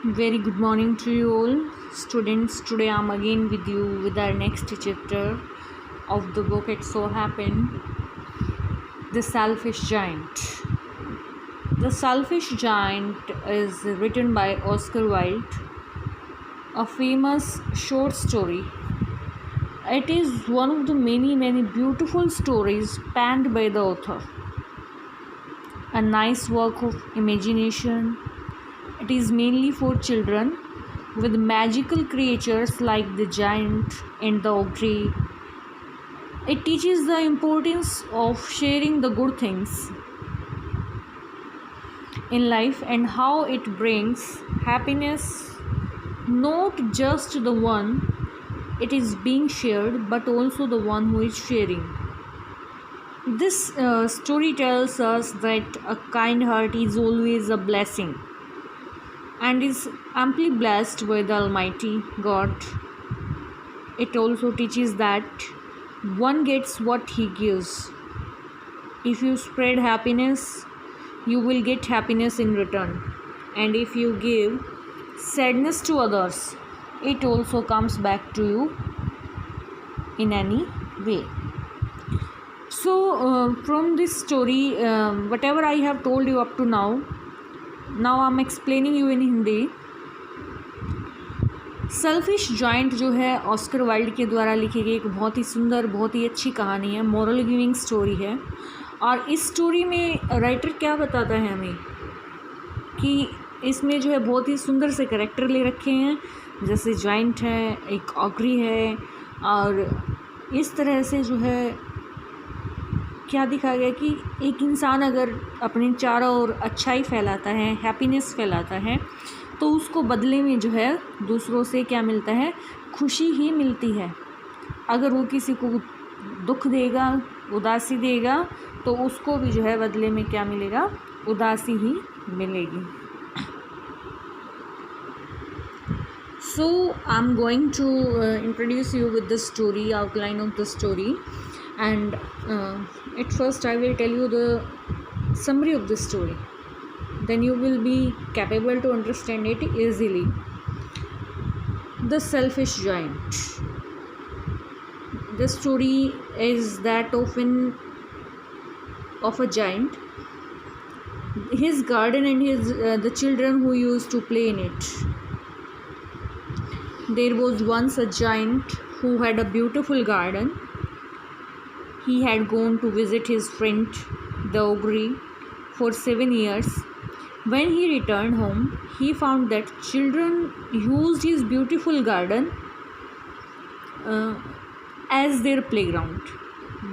Very good morning to you all, students. Today I'm again with you with our next chapter of the book It So Happened, The Selfish Giant. The Selfish Giant is written by Oscar Wilde, a famous short story. It is one of the many beautiful stories penned by the author. A nice work of imagination. It is mainly for children with magical creatures like the giant and the ogre. It teaches the importance of sharing the good things in life and how it brings happiness, not just the one it is being shared, but also the one who is sharing. This story tells us that a kind heart is always a blessing and is amply blessed by the Almighty God. It also teaches that one gets what he gives. If you spread happiness, you will get happiness in return. And if you give sadness to others, it also comes back to you in any way. So, from this story, whatever I have told you up to now I'm explaining you in Hindi. Selfish joint जो है Oscar Wilde के द्वारा लिखी गई एक बहुत ही सुंदर, बहुत ही अच्छी कहानी है, मॉरल गिविंग स्टोरी है। और इस स्टोरी में राइटर क्या बताता है हमें कि इसमें जो है बहुत ही सुंदर से कैरेक्टर ले रखे हैं, जैसे जॉइंट है, एक ऑगरी है, और इस तरह से जो है क्या दिखाया गया कि एक इंसान अगर अपने चारों ओर अच्छाई फैलाता है, हैप्पीनेस फैलाता है, तो उसको बदले में जो है दूसरों से क्या मिलता है, खुशी ही मिलती है। अगर वो किसी को दुख देगा, उदासी देगा, तो उसको भी जो है बदले में क्या मिलेगा, उदासी ही मिलेगी। So I am going to introduce you with the story, outline of the story, and at first I will tell you the summary of the story, then you will be capable to understand it easily. The Selfish Giant. The story is that of a giant, his garden and his the children who used to play in it. There was once a giant who had a beautiful garden. He had gone to visit his friend the ogre for 7 years. When he returned home, he found that children used his beautiful garden as their playground.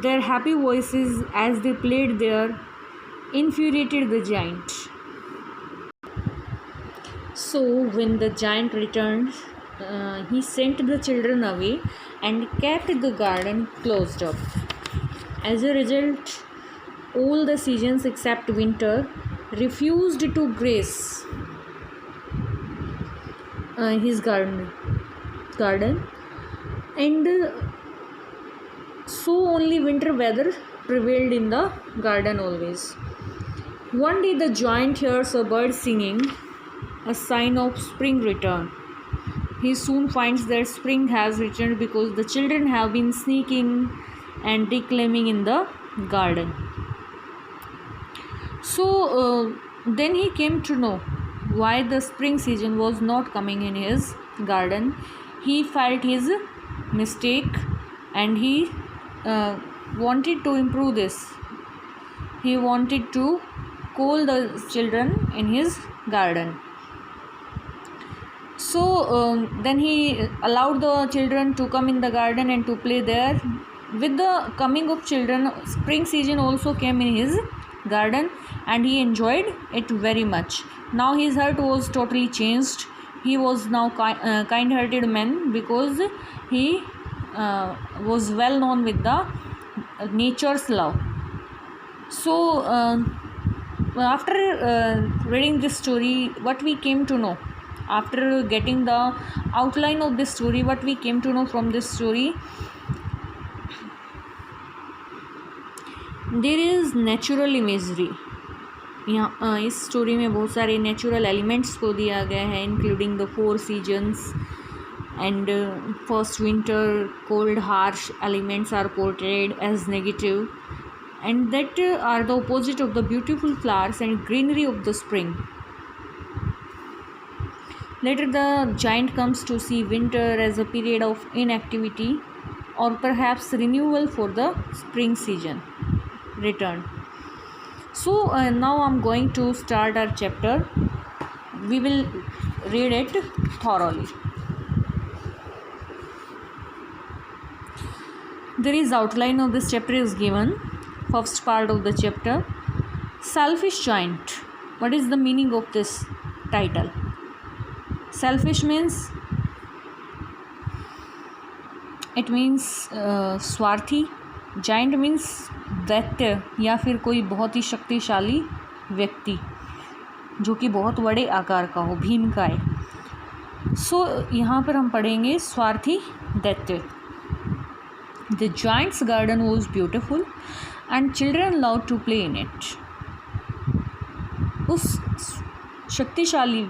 Their happy voices as they played there infuriated the giant. So when the giant returned, he sent the children away and kept the garden closed up. As a result, all the seasons except winter refused to grace his garden, and so only winter weather prevailed in the garden always. One day the giant hears a bird singing, a sign of spring return. He soon finds that spring has returned because the children have been sneaking and reclaiming in the garden. So then he came to know why the spring season was not coming in his garden. He felt his mistake and he wanted to improve this. He wanted to call the children in his garden. So then he allowed the children to come in the garden and to play there. With the coming of children, spring season also came in his garden and he enjoyed it very much. Now his heart was totally changed. He was now kind-hearted man because he was well known with the nature's love. So after reading this story, what we came to know, after getting the outline of this story, what we came to know from this story, there is natural imagery यहाँ इस story में बहुत सारे natural elements को दिया गया है, including the 4 seasons and first winter cold harsh elements are portrayed as negative and that are the opposite of the beautiful flowers and greenery of the spring. Later the giant comes to see winter as a period of inactivity or perhaps renewal for the spring season return. So now I'm going to start our chapter. We will read it thoroughly. There is outline of this chapter is given. First part of the chapter, selfish giant. What is the meaning of this title? Selfish means it means स्वार्थी. giant means दैत्य या फिर कोई बहुत ही शक्तिशाली व्यक्ति जो कि बहुत बड़े आकार का हो, भीमकाय. सो यहाँ पर हम पढ़ेंगे स्वार्थी दैत्य. The giant's garden was beautiful and children loved to play in it. उस शक्तिशाली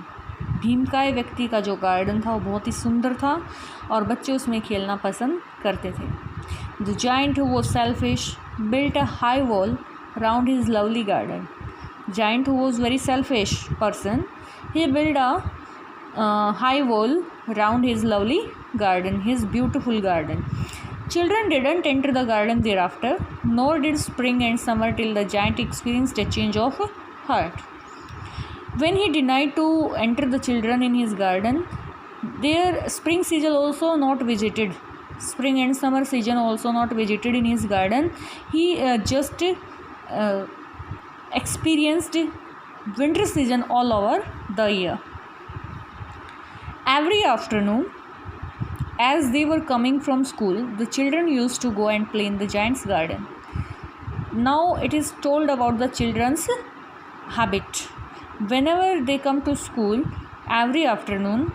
भीमकाय व्यक्ति का जो गार्डन था वो बहुत ही सुंदर था और बच्चे उसमें खेलना पसंद करते थे. The giant who was selfish built a high wall round his lovely garden. Giant who was very selfish person, he built a high wall round his lovely garden, his beautiful garden. Children didn't enter the garden thereafter, nor did spring and summer till the giant experienced a change of heart. When he denied to enter the children in his garden, their spring season also not visited. Spring and summer season also not visited in his garden. He just experienced winter season all over the year. Every afternoon, as they were coming from school, the children used to go and play in the giant's garden. Now it is told about the children's habit. Whenever they come to school, every afternoon,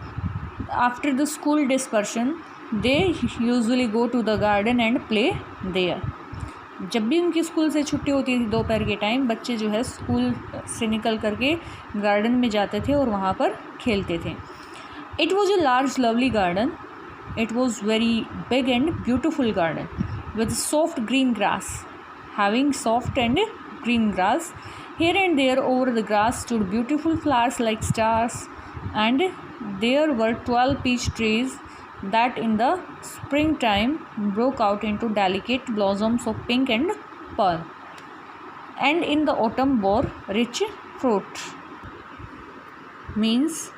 after the school dispersion, they usually go to the garden and play there. जब भी उनकी school से छुट्टी होती थी दोपहर के time, बच्चे जो है स्कूल से निकल करके गार्डन में जाते थे और वहाँ पर खेलते थे. It was a large lovely garden. It was very big and beautiful garden with soft green grass. Having soft and green grass, here and there over the grass stood beautiful flowers like stars, and there were 12 peach trees that in the springtime broke out into delicate blossoms of pink and pearl, and in the autumn bore rich fruit. Means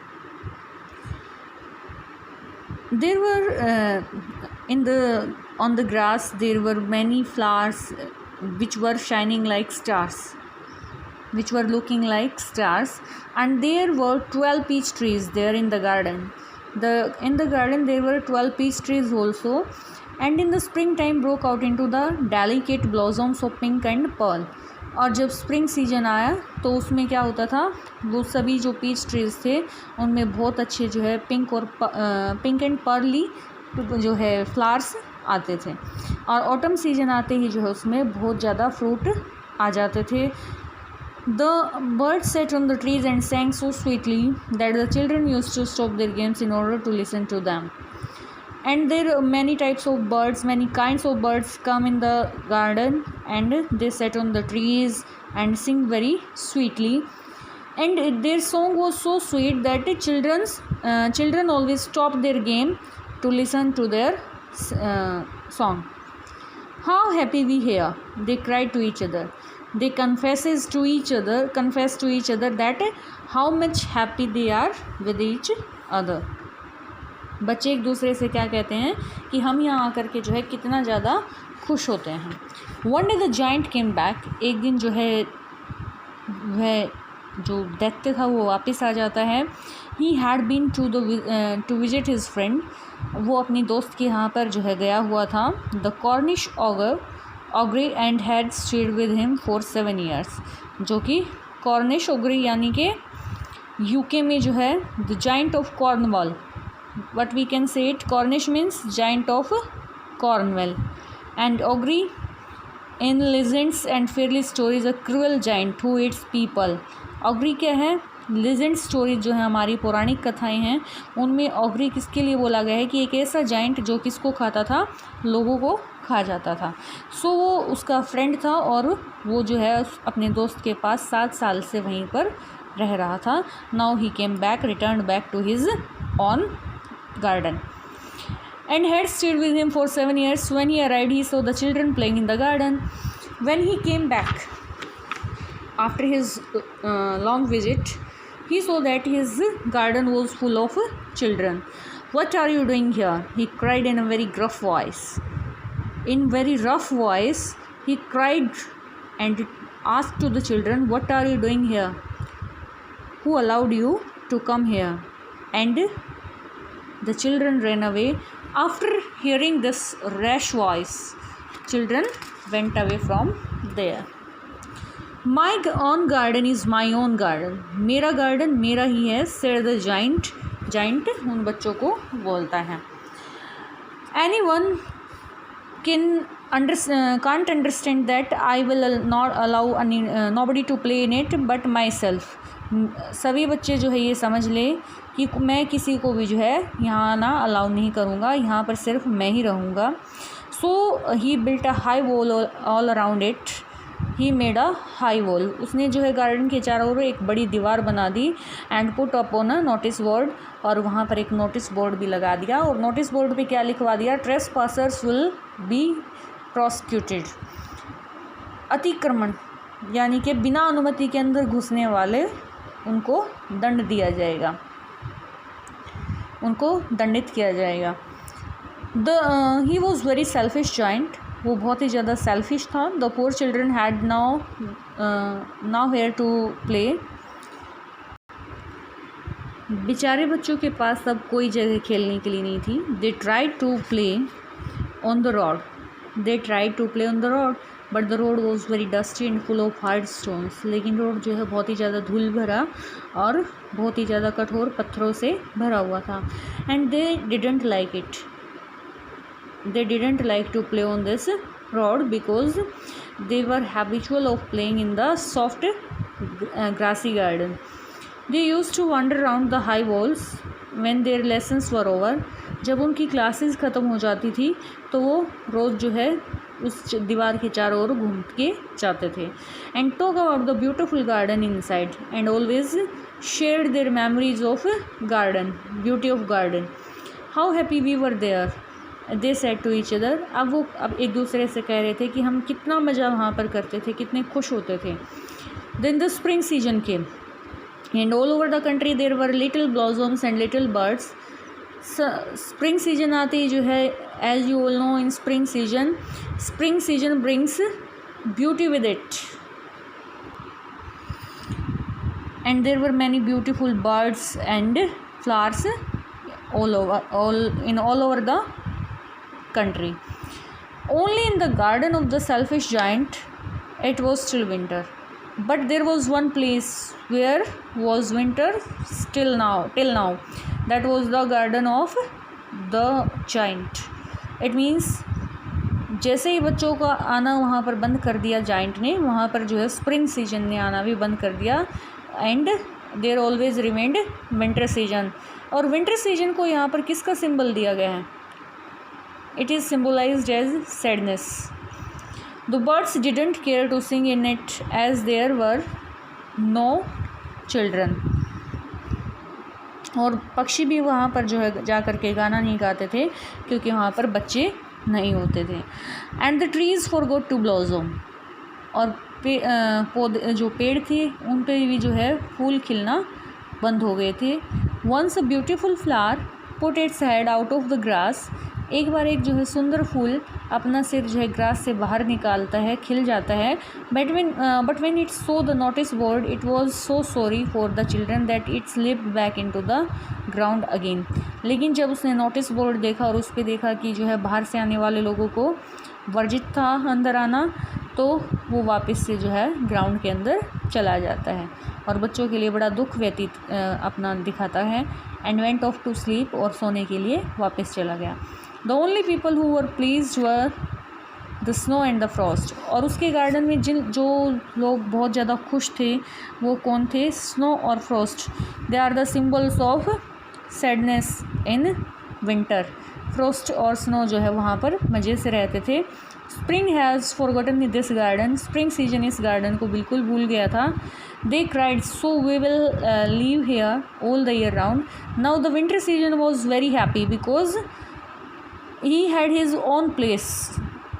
there were on the grass there were many flowers which were shining like stars, which were looking like stars, and there were 12 peach trees there in the garden. In the garden there were 12 peach trees also, and in the springtime broke out into the delicate blossoms of pink and pearl. और जब spring season आया तो उसमें क्या होता था, वो सभी जो पीच ट्रीज थे उनमें बहुत अच्छे जो है पिंक एंड पर्ली जो है फ्लावर्स आते थे. और ऑटम सीजन आते ही जो है उसमें बहुत ज़्यादा फ्रूट आ जाते थे. The birds set on the trees and sang so sweetly that the children used to stop their games in order to listen to them. And there are many types of birds, many kinds of birds come in the garden, and they sit on the trees and sing very sweetly, and their song was so sweet that the children always stopped their game to listen to their song. How happy we hear, they cried to each other. They confess to each other that how much happy they are with each other. बच्चे एक दूसरे से क्या कहते हैं कि हम यहाँ आकर के जो है कितना ज़्यादा खुश होते हैं. One day the giant came back. एक दिन जो है वह जो दैत्य था वो वापस आ जाता है. He had been to visit his friend. वो अपनी दोस्त के यहाँ पर जो है गया हुआ था. The Cornish ogre and had stayed with him for 7 years. जो कि कॉर्निश ऑग्री यानी कि यूके में जो है the giant of Cornwall. What we can say it, Cornish means giant of Cornwall, and Ogre in legends and fairy stories a cruel giant who eats people. Ogre क्या है? Legend stories जो है हमारी पौराणिक कथाएं हैं, उनमें ऑग्री किसके लिए बोला गया है कि एक ऐसा जाइंट जो किसको खाता था? लोगों को खा जाता था। सो वो उसका फ्रेंड था और वो जो है अपने दोस्त के पास 7 साल से वहीं पर रह रहा था। Now he came back, return back to his own garden and had stayed with him for 7 years. When he arrived, he saw the children playing in the garden. When he came back after his long visit, he saw that his garden was full of children. What are you doing here? He cried in a very gruff voice. In very rough voice, he cried and asked to the children, what are you doing here? Who allowed you to come here? And the children ran away. After hearing this rash voice, children went away from there. My own garden is my own garden. मेरा garden मेरा ही है, said the giant. Giant उन बच्चों को बोलता है. Anyone can't understand that I will not allow nobody to play in it but myself. सभी बच्चे जो है ये समझ ले कि मैं किसी को भी जो है यहाँ आना अलाउ नहीं करूँगा, यहाँ पर सिर्फ मैं ही रहूँगा. So he built a high wall all around it. He made a high wall. उसने जो है गार्डन के चारों ओर एक बड़ी दीवार बना दी. And put upon a notice board. और वहाँ पर एक नोटिस बोर्ड भी लगा दिया. और नोटिस बोर्ड पे क्या लिखवा दिया? Trace passers will be prosecuted. अतिक्रमण यानी कि बिना अनुमति के अंदर घुसने वाले उनको दंड दिया जाएगा, उनको दंडित किया जाएगा. He was very selfish giant. वो बहुत ही ज़्यादा सेल्फिश था. The poor children had nowhere to play. बेचारे बच्चों के पास अब कोई जगह खेलने के लिए नहीं थी. They tried to play on the road. They tried to play on the road but the road was very dusty and full of hard stones. लेकिन रोड जो है बहुत ही ज़्यादा धूल भरा और बहुत ही ज़्यादा कठोर पत्थरों से भरा हुआ था. And they didn't like it. They didn't like to play on this road because they were habitual of playing in the soft grassy garden. They used to wander around the high walls when their lessons were over. जब उनकी classes ख़त्म हो जाती थी तो वो रोज़ जो है उस दीवार के चारों ओर घूम के जाते थे. And talk about the beautiful garden inside and always shared their memories of garden, beauty of garden. How happy we were there, they said to each other. अब एक दूसरे से कह रहे थे कि हम कितना मज़ा वहाँ पर करते थे, कितने खुश होते थे. Then the spring season came and all over the country there were little blossoms and little birds. Spring season आते ही जो है, as you all know, in spring season brings beauty with it. And there were many beautiful birds and flowers all over the country. Only in the garden of the selfish giant it was still winter. But there was one place where was winter till now. That was the garden of the giant. It means जैसे ही बच्चों का आना वहाँ पर बंद कर दिया giant ने, वहाँ पर जो है स्प्रिंग सीजन ने आना भी बंद कर दिया. And there always remained winter season. और विंटर सीजन को यहाँ पर किसका सिंबल दिया गया है? It is symbolised as sadness. The birds didn't care to sing in it as there were no children. और पक्षी भी वहाँ पर जो है जा कर के गाना नहीं गाते थे क्योंकि वहाँ पर बच्चे नहीं होते थे. And the trees forgot to blossom. और पौधे जो पेड़ थे उन पे भी जो है फूल खिलना बंद हो गए थे. Once a beautiful flower put its head out of the grass. एक बार एक जो है सुंदर फूल अपना सिर जो है ग्रास से बाहर निकालता है, खिल जाता है. But when it so the notice board it was so sorry for the children that it slipped back into the ground again. लेकिन जब उसने नोटिस बोर्ड देखा और उस पर देखा कि जो है बाहर से आने वाले लोगों को वर्जित था अंदर आना, तो वो वापस से जो है ग्राउंड के अंदर चला जाता है और बच्चों के लिए बड़ा दुख व्यतीत अपना दिखाता है. And went off to sleep. और सोने के लिए वापस चला गया. The only people who were pleased the snow and the frost. और उसके गार्डन में जो लोग बहुत ज़्यादा खुश थे वो कौन थे? स्नो और frost. They are the symbols of sadness in winter. Frost और स्नो जो है वहाँ पर मज़े से रहते थे। Spring has forgotten this garden. Spring season इस गार्डन को बिल्कुल भूल गया था। They cried so we will live here all the year round. Now the winter season was very happy because he had his own place.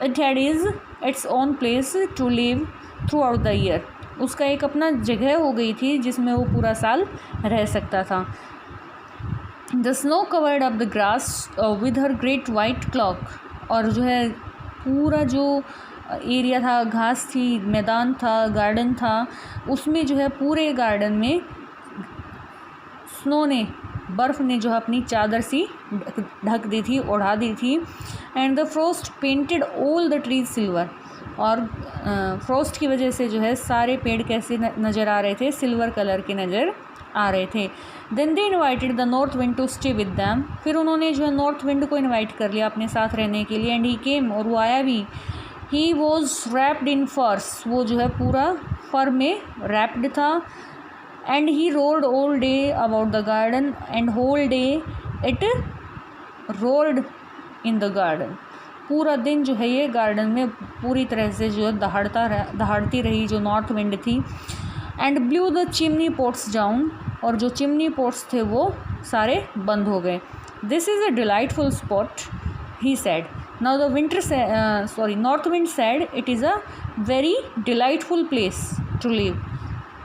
It had its own place to live through out the year. उसका एक अपना जगह हो गई थी जिसमें वो पूरा साल रह सकता था। The snow covered up the grass with her great white clock. और जो है पूरा जो एरिया था, घास थी, मैदान था, गार्डन था, उसमें जो है पूरे गार्डन में स्नो ने, बर्फ़ ने जो है अपनी चादर सी ढक दी थी, ओढ़ा दी थी। And the Frost painted all the trees silver. और फ्रॉस्ट की वजह से जो है सारे पेड़ कैसे नज़र आ रहे थे? सिल्वर कलर के नज़र आ रहे थे। Then they invited the north wind to stay with them. फिर उन्होंने जो है नॉर्थ विंड को इन्वाइट कर लिया अपने साथ रहने के लिए। एंड ही केम, और वो आया भी। ही वॉज रैप्ड इन फर्स। वो जो है पूरा फर में रैप्ड था। And he roared all day about the garden and whole day it roared in the garden. पूरा दिन जो है ये गार्डन में पूरी तरह से जो है दहाड़ती रही जो नॉर्थ विंड थी। And blew the chimney pots down. और जो चिमनी पोट्स थे वो सारे बंद हो गए। This is a delightful spot, he said. Now the north wind said, it is a very delightful place to live.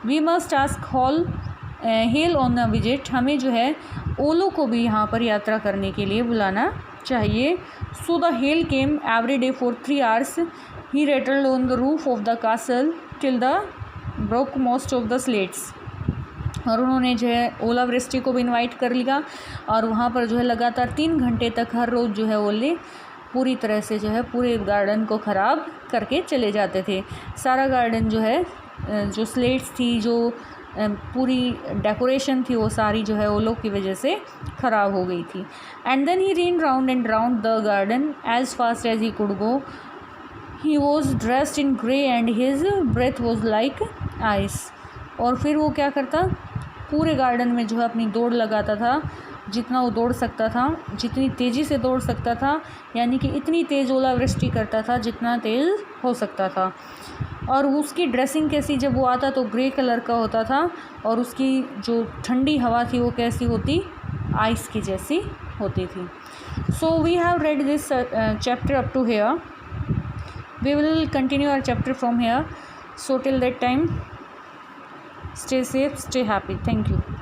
We must ask hail on a visit. हमें जो है ओलो को भी यहाँ पर यात्रा करने के लिए बुलाना चाहिए। So the hail came every day for 3 hours। He rattled on the roof of the castle till the broke most of the slates. और उन्होंने जो है ओलावृष्टि को भी इनवाइट कर लिया। और वहाँ पर जो है लगातार 3 घंटे तक हर रोज़ जो है ओले पूरी तरह से जो है पूरे गार्डन को ख़राब करके चले जाते थे। सारा गार्डन जो है जो स्लेट्स थी, जो पूरी डेकोरेशन थी, वो सारी जो है ओलों की वजह से ख़राब हो गई थी। And then he ran round and round the garden as fast as he could go. He was dressed in grey and his breath was like ice. और फिर वो क्या करता? पूरे गार्डन में जो है अपनी दौड़ लगाता था, जितना वो दौड़ सकता था, जितनी तेज़ी से दौड़ सकता था, यानी कि इतनी तेज़ ओलावृष्टि करता था जितना तेज़ हो सकता था। और उसकी ड्रेसिंग कैसी, जब वो आता तो ग्रे कलर का होता था। और उसकी जो ठंडी हवा थी वो कैसी होती? आइस की जैसी होती थी। So we have read this chapter up to here. We will continue our chapter from here. So till that time, stay safe, stay happy. Thank you.